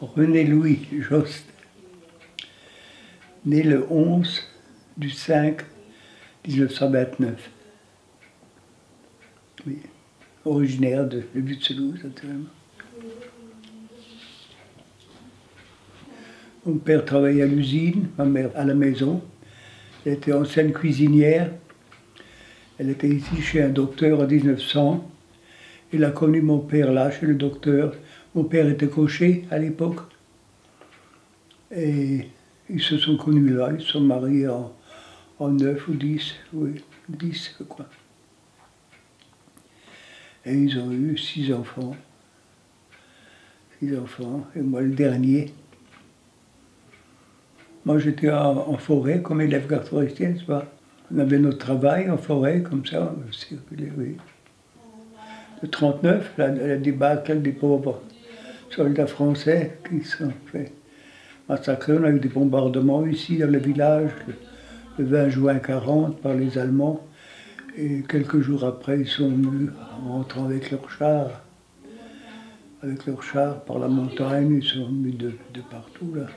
René-Louis Jost, né le 11 du 5 1929. Oui. Originaire de Lutzelouse, naturellement. Mon père travaillait à l'usine, ma mère à la maison. Elle était ancienne cuisinière. Elle était ici chez un docteur en 1900. Il a connu mon père là, chez le docteur. Mon père était cocher à l'époque. Et ils se sont connus là. Ils se sont mariés en 9 ou 10, oui, 10 quoi. Et ils ont eu 6 enfants. 6 enfants, et moi le dernier. Moi j'étais en forêt comme élève garde forestier, n'est-ce pas? On avait notre travail en forêt, comme ça, on circulait, oui. Le 39, la débâcle des pauvres soldats français qui se sont fait massacrer. On a eu des bombardements ici dans le village, le 20 juin 40 par les Allemands. Et quelques jours après, ils sont venus en rentrant avec leurs chars. Avec leurs chars par la montagne, ils sont venus de partout là.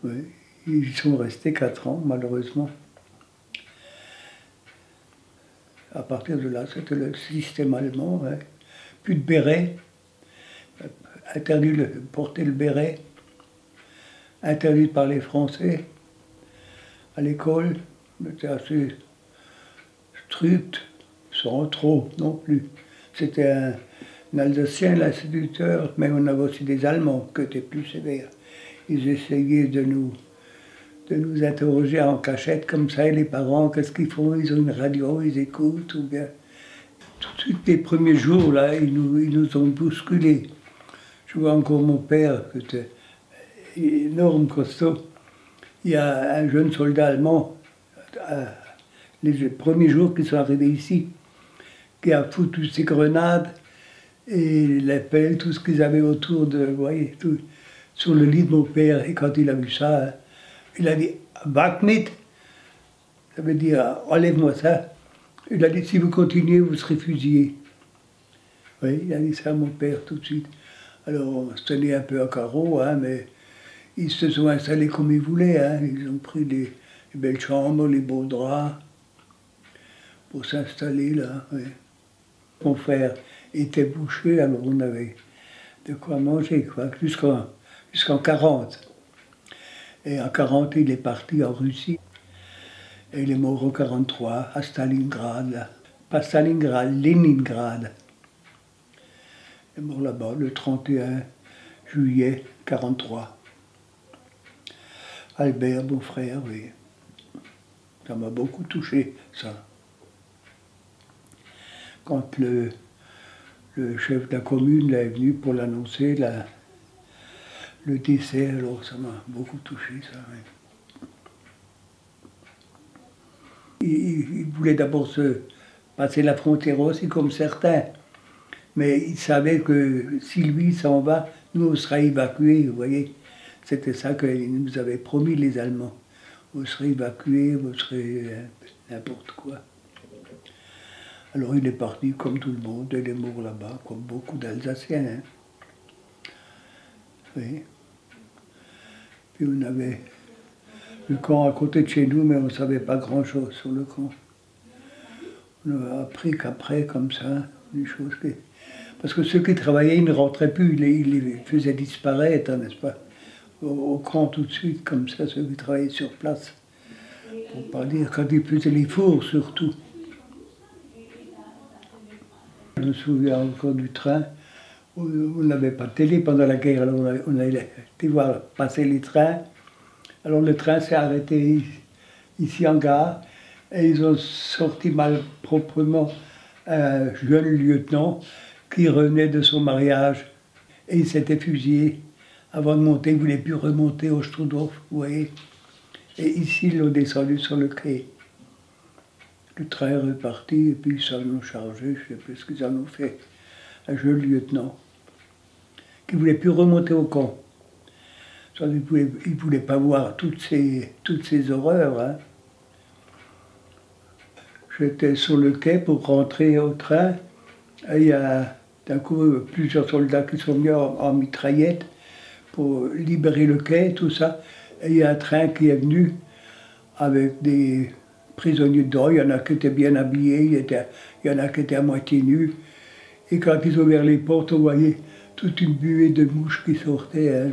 Oui, ils sont restés 4 ans, malheureusement. À partir de là, c'était le système allemand. Hein. Plus de béret, interdit de porter le béret, interdit de parler français. À l'école, on était assez strict, sans trop non plus. C'était un Alsacien, l'instituteur, mais on avait aussi des Allemands qui étaient plus sévères. Ils essayaient de nous interroger en cachette comme ça, et les parents, qu'est-ce qu'ils font? Ils ont une radio, ils écoutent, ou bien... Tout de suite, les premiers jours, là, ils nous ont bousculés. Je vois encore mon père, qui était énorme, costaud. Il y a un jeune soldat allemand, les premiers jours qu'ils sont arrivés ici, qui a foutu ses grenades et les pelles, tout ce qu'ils avaient autour de, vous voyez, tout, sur le lit de mon père. Et quand il a vu ça, il a dit « Back mit », ça veut dire « enlève-moi ça ». Il a dit « si vous continuez, vous serez fusillé ». Oui, il a dit ça à mon père tout de suite. Alors on se tenait un peu à carreau, hein, mais ils se sont installés comme ils voulaient. Hein. Ils ont pris les belles chambres, les beaux draps, pour s'installer là. Oui. Mon frère était boucher, alors on avait de quoi manger, quoi, jusqu'en 40. Et en 40, il est parti en Russie. Et il est mort en 43, à Stalingrad. Là. Pas Stalingrad, Leningrad. Il est mort là-bas le 31 juillet 43. Albert, mon frère, oui. Ça m'a beaucoup touché, ça. Quand le chef de la commune là, est venu pour l'annoncer, le décès, alors ça m'a beaucoup touché, ça. Oui. Il voulait d'abord se passer la frontière aussi, comme certains. Mais il savait que si lui s'en va, nous on sera évacués, vous voyez. C'était ça qu'ils nous avaient promis, les Allemands. Vous serez évacués, vous serez n'importe quoi. Alors il est parti comme tout le monde, il est mort là-bas, comme beaucoup d'Alsaciens. Hein. Oui. Puis on avait le camp à côté de chez nous, mais on ne savait pas grand-chose sur le camp. On a appris qu'après, comme ça, des choses qui... Parce que ceux qui travaillaient, ils ne rentraient plus, ils les faisaient disparaître, n'est-ce pas? Au camp tout de suite, comme ça, ceux qui travaillaient sur place. Pour pas dire, quand ils faisaient les fours, surtout. Je me souviens encore du train. On n'avait pas de télé pendant la guerre, alors on a été voir passer les trains. Alors le train s'est arrêté ici en gare, et ils ont sorti malproprement un jeune lieutenant qui revenait de son mariage, et il s'était fusillé. Avant de monter, il ne voulait plus remonter au Strudorf, vous voyez. Et ici, ils l'ont descendu sur le quai. Le train est reparti, et puis ils s'en ont chargé, je ne sais plus ce qu'ils en ont fait. Un jeune lieutenant qui ne voulait plus remonter au camp. Il ne voulait pas voir toutes ces horreurs. Hein. J'étais sur le quai pour rentrer au train, et il y a D'un coup, plusieurs soldats qui sont venus en mitraillette pour libérer le quai, tout ça. Et il y a un train qui est venu avec des prisonniers dedans. Il y en a qui étaient bien habillés, il y en a qui étaient à moitié nus. Et quand ils ont ouvert les portes, on voyait toute une buée de mouches qui sortait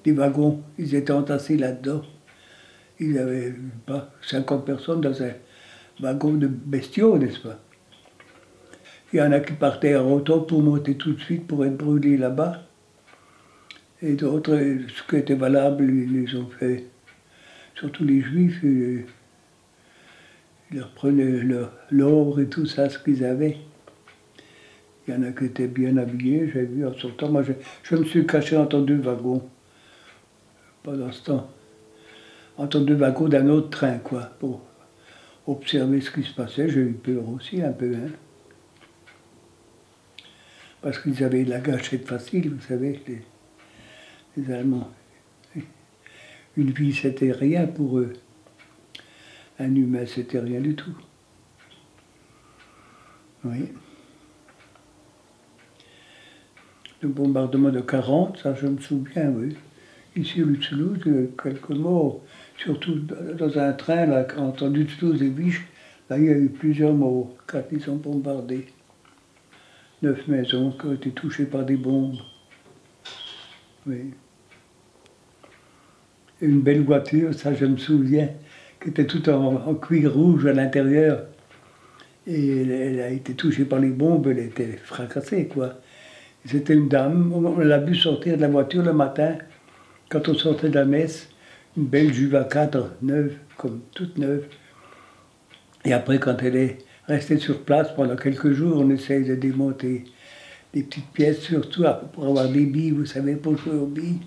des wagons. Ils étaient entassés là-dedans. Il y avait pas 50 personnes dans un wagon de bestiaux, n'est-ce pas? Il y en a qui partaient en auto pour monter tout de suite pour être brûlés là-bas. Et d'autres, ce qui était valable, ils les ont fait. Surtout les Juifs, ils leur prenaient l'or et tout ça, ce qu'ils avaient. Il y en a qui étaient bien habillés, j'ai vu en sortant. Moi, je me suis caché entre deux wagons, pendant ce temps. Entre deux wagons d'un autre train, quoi, pour observer ce qui se passait. J'ai eu peur aussi, un peu, hein. Parce qu'ils avaient la gâchette facile, vous savez, les Allemands. Une vie, c'était rien pour eux. Un humain, c'était rien du tout. Oui. Le bombardement de 40, ça je me souviens, oui. Ici, rue de Toulouse, quelques morts. Surtout dans un train, là, entre Toulouse et Viche, là, il y a eu plusieurs morts quand ils ont bombardé. 9 maisons qui ont été touchées par des bombes. Oui. Et une belle voiture, ça je me souviens, qui était toute en cuir rouge à l'intérieur. Et elle a été touchée par les bombes, elle était fracassée, quoi. C'était une dame, on l'a vu sortir de la voiture le matin, quand on sortait de la messe, une belle Juve à 4, neuve, comme toute neuve. Et après, quand elle est restée sur place pendant quelques jours, on essaye de démonter des petites pièces, surtout pour avoir des billes, vous savez, pour jouer aux billes.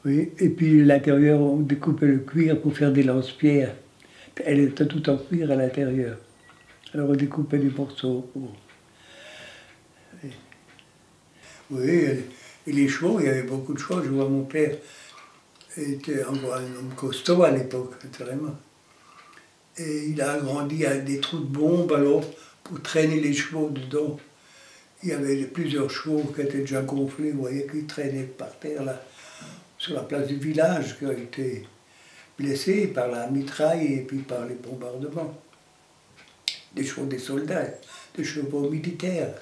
Oui, et puis l'intérieur, on découpait le cuir pour faire des lance-pierres. Elle était tout en cuir à l'intérieur. Alors on découpait des morceaux. Oui, et les chevaux, il y avait beaucoup de chevaux. Je vois mon père était un homme costaud à l'époque, vraiment. Et il a agrandi avec des trous de bombes, alors, pour traîner les chevaux dedans. Il y avait plusieurs chevaux qui étaient déjà gonflés, vous voyez, qui traînaient par terre, là, sur la place du village, qui ont été blessés par la mitraille et puis par les bombardements. Des chevaux des soldats, des chevaux militaires.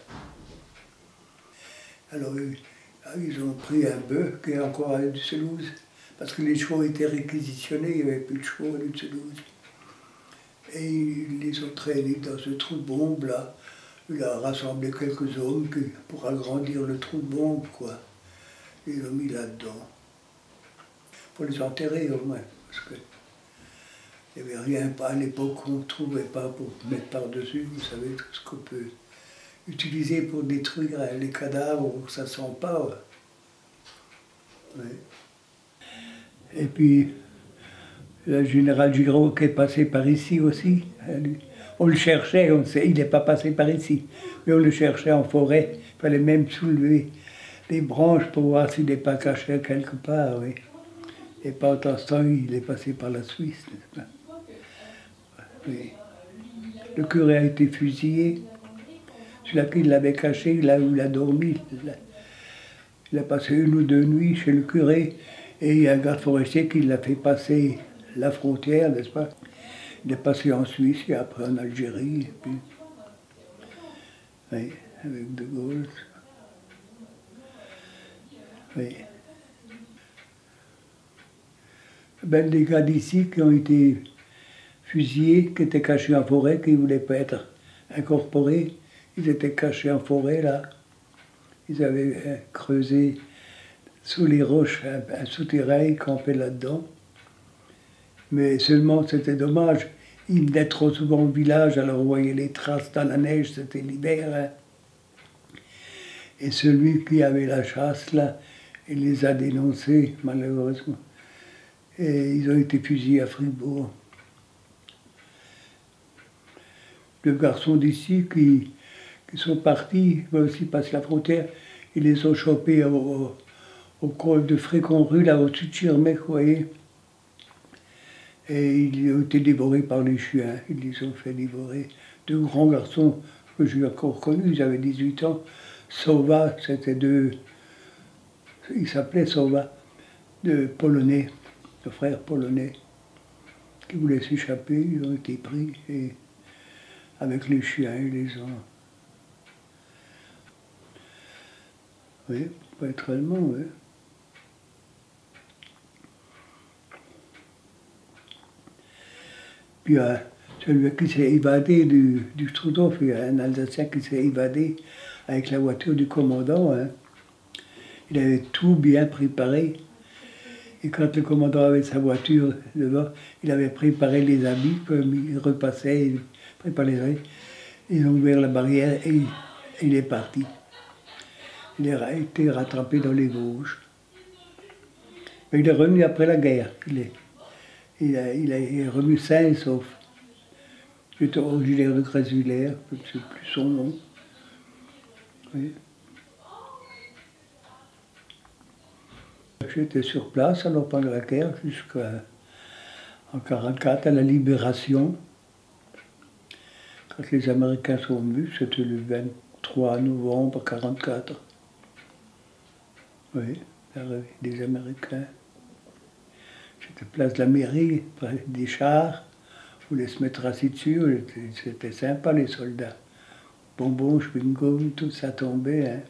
Alors, ils ont pris un bœuf qui est encore à Toulouse, parce que les chevaux étaient réquisitionnés, il n'y avait plus de chevaux à Toulouse. Et ils les ont traînés dans ce trou de bombe là. Il a rassemblé quelques hommes pour agrandir le trou de bombe, quoi. Ils l'ont mis là-dedans. Pour les enterrer au moins, parce que il n'y avait rien à l'époque qu'on ne trouvait pas pour mettre par-dessus, vous savez, tout ce qu'on peut utiliser pour détruire les cadavres où ça ne sent pas. Ouais. Et puis, le général Giraud qui est passé par ici aussi, on le cherchait, il n'est pas passé par ici, mais on le cherchait en forêt. Il fallait même soulever les branches pour voir s'il n'est pas caché quelque part. Oui. Et pendant ce temps, il est passé par la Suisse, n'est-ce pas? Oui. Le curé a été fusillé. Celui-là qui l'avait caché, là où il a dormi, il a passé 1 ou 2 nuits chez le curé, et il y a un garde forestier qui l'a fait passer la frontière, n'est-ce pas? Il est passé en Suisse et après en Algérie, et puis, oui, avec De Gaulle. Oui. Ben, des gars d'ici qui ont été fusillés, qui étaient cachés en forêt, qui ne voulaient pas être incorporés, ils étaient cachés en forêt, là. Ils avaient creusé sous les roches un souterrain, ils campaient là-dedans. Mais seulement, c'était dommage. Ils venaient trop souvent au village, alors on voyait les traces dans la neige, c'était l'hiver. Hein. Et celui qui avait la chasse, là, il les a dénoncés, malheureusement. Et ils ont été fusillés à Fribourg. Le garçon d'ici qui sont partis, ils ont aussi passé la frontière, ils les ont chopés au col de Fréconrue, là au-dessus de Schirmeck, vous voyez. Et ils ont été dévorés par les chiens, ils les ont fait dévorer. 2 grands garçons que j'ai encore connu, j'avais 18 ans. Sauva, c'était deux, ils s'appelaient Sauva, deux Polonais, deux frères polonais, qui voulaient s'échapper, ils ont été pris, et avec les chiens, ils les ont... Oui, pas être allemand, oui. Puis celui qui s'est évadé du Strudhof, il y a un Alsacien qui s'est évadé avec la voiture du commandant. Hein. Il avait tout bien préparé. Et quand le commandant avait sa voiture devant, il avait préparé les habits, comme il repassait, il préparait les habits. Ils ont ouvert la barrière et il est parti. Il a été rattrapé dans les Vosges. Mais il est revenu après la guerre. Il est revenu sain et sauf. Il était originaire de Grèce-Villers, je ne sais plus son nom. Oui. J'étais sur place alors pendant la guerre jusqu'en 1944 à la Libération. Quand les Américains sont venus, c'était le 23 novembre 1944. Oui, l'arrivée des Américains. J'étais place de la mairie, près des chars. On voulait se mettre assis dessus, c'était sympa les soldats. Bonbons, chewing-gum, tout ça tombait. Hein.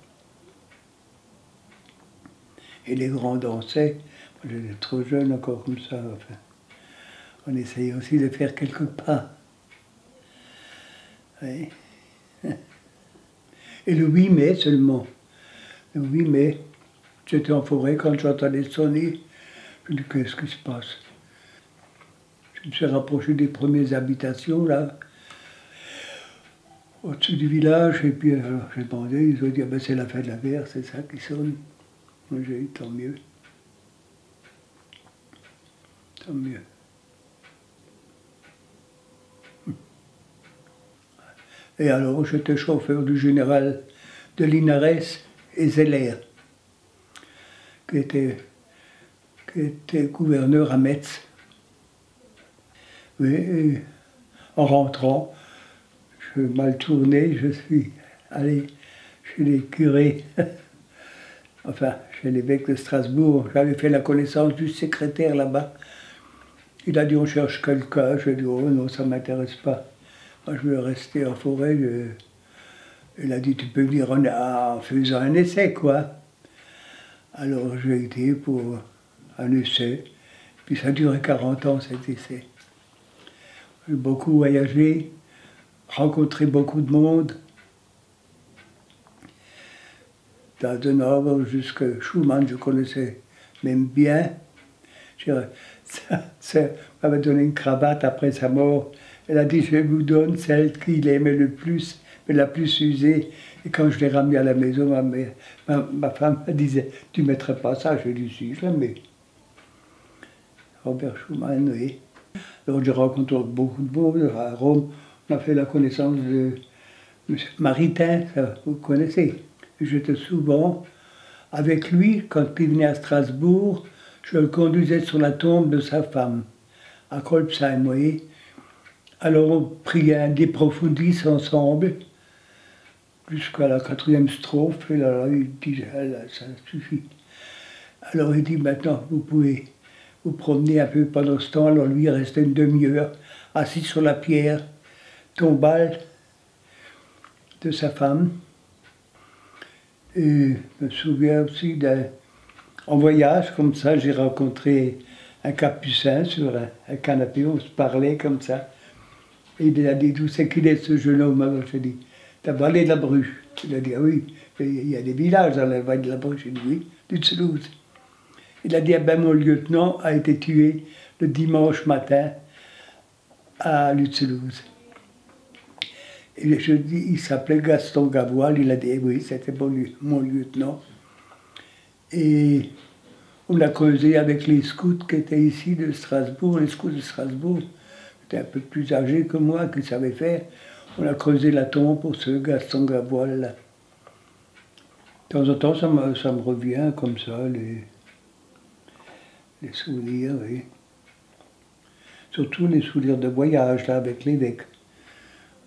Et les grands dansaient. Moi, j'étais trop jeune encore comme ça. Enfin, on essayait aussi de faire quelques pas. Oui. Et le 8 mai seulement. Le 8 mai, j'étais en forêt quand j'entendais sonner. Je me dis, qu'est-ce qui se passe? Je me suis rapproché des premières habitations, là, au-dessus du village, et puis alors j'ai demandé, ils ont dit, ah ben, c'est la fin de la guerre, c'est ça qui sonne. Moi j'ai dit, tant mieux. Tant mieux. Et alors j'étais chauffeur du général de Linares et Zeller, qui était gouverneur à Metz. Oui, et en rentrant, je mal tourné, je suis allé chez les curés, enfin chez l'évêque de Strasbourg. J'avais fait la connaissance du secrétaire là-bas. Il a dit on cherche quelqu'un. Je lui ai dit oh non, ça ne m'intéresse pas. Moi je veux rester en forêt. Il a dit tu peux venir en faisant un essai quoi. Alors j'ai été pour un essai. Puis ça a duré 40 ans cet essai. J'ai beaucoup voyagé, rencontré beaucoup de monde. D'Adenauer jusqu'à Schumann, je connaissais même bien. Ça m'avait donné une cravate après sa mort. Elle a dit, je vous donne celle qu'il aimait le plus, mais la plus usée. Et quand je l'ai ramenée à la maison, ma femme me disait, tu ne mettrais pas ça? Je lui ai dit, si, je la mets. Robert Schumann, oui. Alors j'ai rencontré beaucoup de monde à Rome. On a fait la connaissance de M. Maritain, ça, vous connaissez. J'étais souvent avec lui quand il venait à Strasbourg. Je le conduisais sur la tombe de sa femme, à Kolbsheim, vous voyez. Alors on priait un De Profundis ensemble, jusqu'à la 4e strophe, et là il dit, là, ça suffit. Alors il dit, maintenant vous pouvez vous promener un peu pendant ce temps. Alors lui il restait une demi-heure, assis sur la pierre tombale de sa femme. Et je me souviens aussi en voyage, comme ça, j'ai rencontré un capucin sur un canapé, on se parlait comme ça. Et il a dit, d'où c'est qu'il est ce jeune homme? Alors j'ai dit, t'as vallée de la Bruche. Il a dit, ah oui, il y a des villages dans la vallée de la Bruche. J'ai dit, oui, Lutzelouse. Il a dit, ah ben mon lieutenant a été tué le dimanche matin à Lutzelouse. Et je dis, il s'appelait Gaston Gavoil, il a dit, oui, c'était mon lieutenant. Et on a causé avec les scouts qui étaient ici de Strasbourg, les scouts de Strasbourg, qui étaient un peu plus âgés que moi, qui savaient faire. On a creusé la tombe pour ce Gaston Gavoil là. De temps en temps, ça me revient comme ça, les souvenirs, oui. Surtout les souvenirs de voyage, là, avec l'évêque.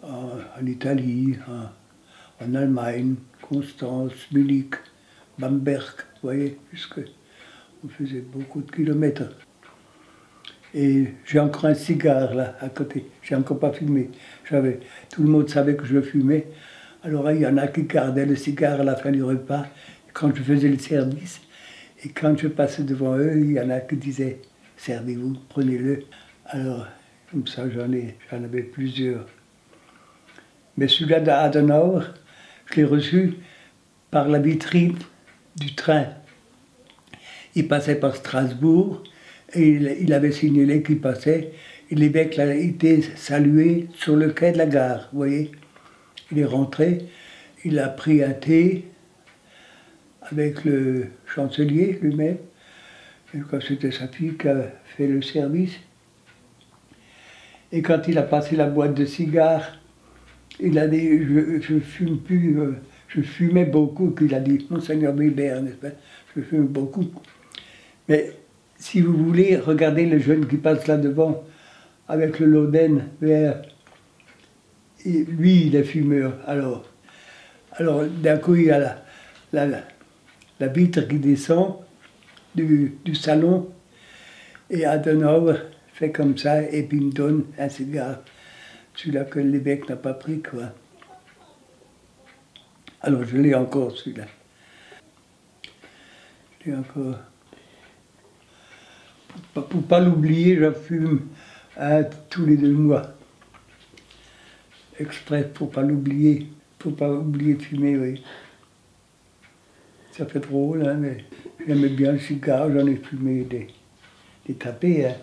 en Italie, en Allemagne, Constance, Munich, Bamberg, vous voyez, puisque on faisait beaucoup de kilomètres. Et j'ai encore un cigare là, à côté. J'ai encore pas fumé. Tout le monde savait que je fumais. Alors il y en a qui gardaient le cigare à la fin du repas, quand je faisais le service. Et quand je passais devant eux, il y en a qui disaient « Servez-vous, prenez-le ». Alors, comme ça, j'en avais plusieurs. Mais celui-là d'Adenauer, je l'ai reçu par la vitrine du train. Il passait par Strasbourg et il avait signalé qu'il passait. Et l'évêque a été salué sur le quai de la gare, vous voyez. Il est rentré, il a pris un thé avec le chancelier lui-même. Et quand c'était sa fille qui a fait le service. Et quand il a passé la boîte de cigares, il a dit « je fume plus, je fumais beaucoup », qu'il a dit, Monseigneur Weber, n'est-ce pas, je fume beaucoup. Mais si vous voulez, regardez le jeune qui passe là devant, avec le Loden vert. Et lui, il est fumeur. Alors d'un coup, il y a la vitre qui descend du salon, et Adenauer fait comme ça, et puis il me donne un cigare. Celui-là que l'évêque n'a pas pris, quoi. Alors je l'ai encore, celui-là. Je l'ai encore. Pour pas l'oublier, je fume tous les 2 mois. Exprès, pour pas l'oublier. Pour pas oublier de fumer, oui. Ça fait drôle, hein, mais j'aimais bien le cigare, j'en ai fumé des tapés, hein.